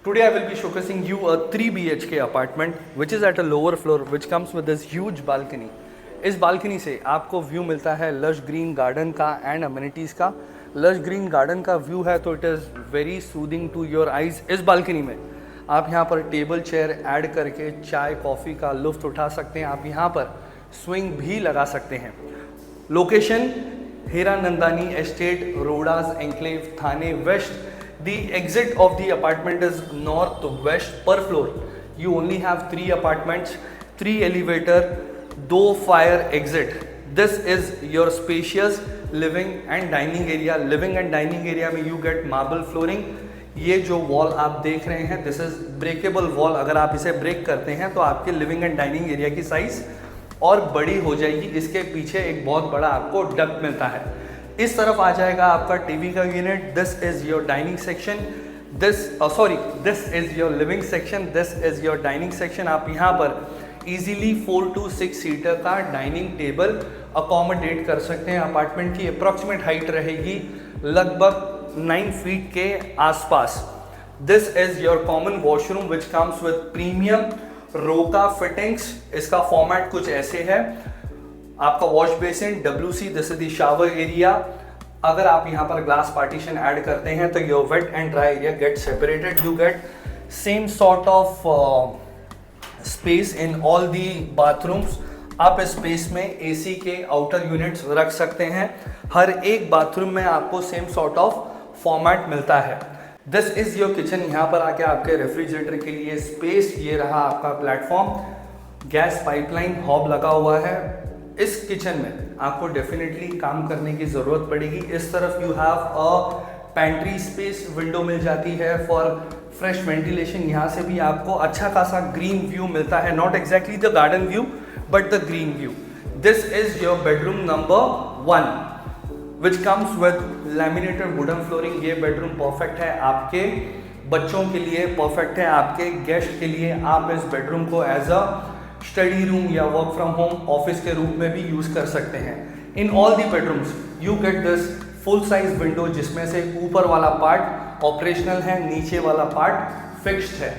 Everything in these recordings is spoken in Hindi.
Today I will be showcasing you a 3 BHK apartment which is at a lower floor which comes with this huge balcony. इस बालकनी से आपको व्यू मिलता है लश ग्रीन गार्डन का एंड अमेनिटीज़ का. लश ग्रीन गार्डन का व्यू है तो it is very soothing to your eyes. इस बालकनी में आप यहाँ पर टेबल चेयर ऐड करके चाय कॉफ़ी का लुफ्त उठा सकते हैं. आप यहाँ पर स्विंग भी लगा सकते हैं. Location Hiranandani estate, Rodas enclave, Thane west. The exit of the apartment is northwest. Per floor you only have 3 apartments, 3 elevator, 2 fire exit. This is your spacious living and dining area. Living and dining area में you get marble flooring. ये जो वॉल आप देख रहे हैं दिस इज ब्रेकेबल वॉल. अगर आप इसे ब्रेक करते हैं तो आपके लिविंग एंड डाइनिंग एरिया की साइज और बड़ी हो जाएगी. इसके पीछे एक बहुत बड़ा आपको डक्ट मिलता है. इस तरफ आ जाएगा आपका टीवी का unit. This is your dining section. This is your living section. This is your dining section. आप यहाँ पर इजीली 4 to 6 सीटर का डाइनिंग टेबल अकोमोडेट कर सकते हैं. अपार्टमेंट की अप्रॉक्सीमेट हाइट रहेगी लगभग 9 फीट के आसपास. This is your common washroom which comes with premium रोका फिटिंग्स. इसका फॉर्मेट कुछ ऐसे है. आपका wash basin WC, this is the shower area. अगर आप यहाँ पर ग्लास पार्टीशन ऐड करते हैं तो your weight and dry area get separated. You get same sort of space in all the bathrooms. आप इस स्पेस में AC के आउटर यूनिट्स रख सकते हैं. हर एक बाथरूम में आपको सेम सॉर्ट ऑफ फॉर्मेट मिलता है. This is your kitchen. यहाँ पर आके आपके रेफ्रिजरेटर के लिए स्पेस. ये रहा आपका प्लेटफॉर्म. गैस पाइपलाइन हॉब लगा हुआ है. इस किचन में आपको डेफिनेटली काम करने की ज़रूरत पड़ेगी. इस तरफ you have a pantry space. Window मिल जाती है फॉर फ्रेश वेंटिलेशन. यहाँ से भी आपको अच्छा खासा ग्रीन व्यू मिलता है. Not exactly the garden view but the green view. This is your bedroom number 1 which comes with laminated wooden flooring. ये बेडरूम परफेक्ट है आपके बच्चों के लिए, परफेक्ट है आपके गेस्ट के लिए. आप इस बेडरूम को एज अ स्टडी रूम या वर्क फ्रॉम होम ऑफिस के रूप में भी यूज कर सकते हैं. In all the bedrooms you get this full size window जिसमें से ऊपर वाला पार्ट ऑपरेशनल है, नीचे वाला पार्ट फिक्स्ड है.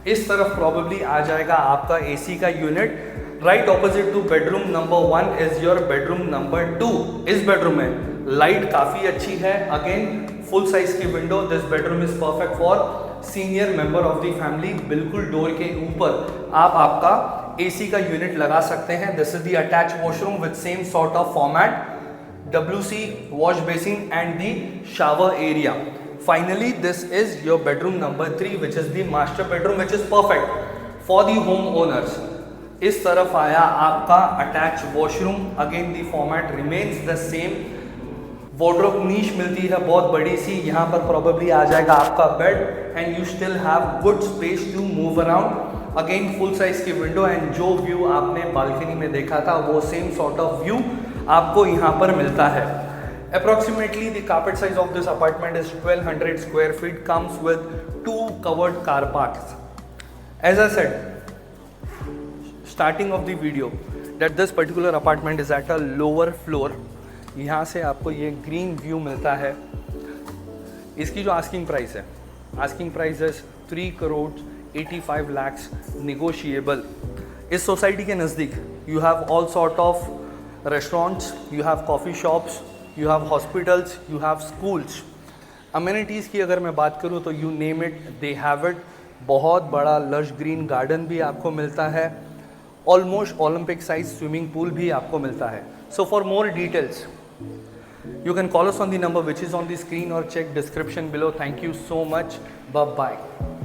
इस तरफ प्रॉबेबली आ जाएगा आपका AC का unit. Right opposite two bedroom number 1 is your bedroom number 2. इस बेडरूम में लाइट काफ़ी अच्छी है. अगेन फुल साइज की window. This bedroom is perfect for senior member of the family. बिल्कुल डोर के ऊपर आप आपका AC का यूनिट लगा सकते हैं. This is the attach washroom with same sort of format, WC, wash basin and the shower area. Finally this is your bedroom number 3 which is the master bedroom which is perfect for the home owners. इस तरफ आया आपका attach washroom. Again the format remains the same. Wardrobe niche मिलती है बहुत बड़ी सी. यहाँ पर प्रोबेबली आ जाएगा आपका bed and you still have good space to move around. Again full size की विंडो एंड जो व्यू आपने बालकनी में देखा था वो सेम सॉर्ट ऑफ व्यू आपको यहाँ पर मिलता है. Approximately the carpet size of this apartment is 1200 square feet. Comes with 2 covered car parks. As I said starting of the video that this particular apartment is at a lower floor. यहाँ से आपको ये ग्रीन व्यू मिलता है. इसकी जो आस्किंग प्राइस है, asking price is 3,85 lakh negotiable. इस सोसाइटी के नज़दीक you have all sort of restaurants, you have coffee shops, you have hospitals, you have schools. Amenities की अगर मैं बात करूँ तो you name it they have it. बहुत बड़ा लश ग्रीन गार्डन भी आपको मिलता है. Almost Olympic size swimming pool भी आपको मिलता है. So for more details you can call us on the number which is on the screen or check description below. Thank you so much. Bye bye.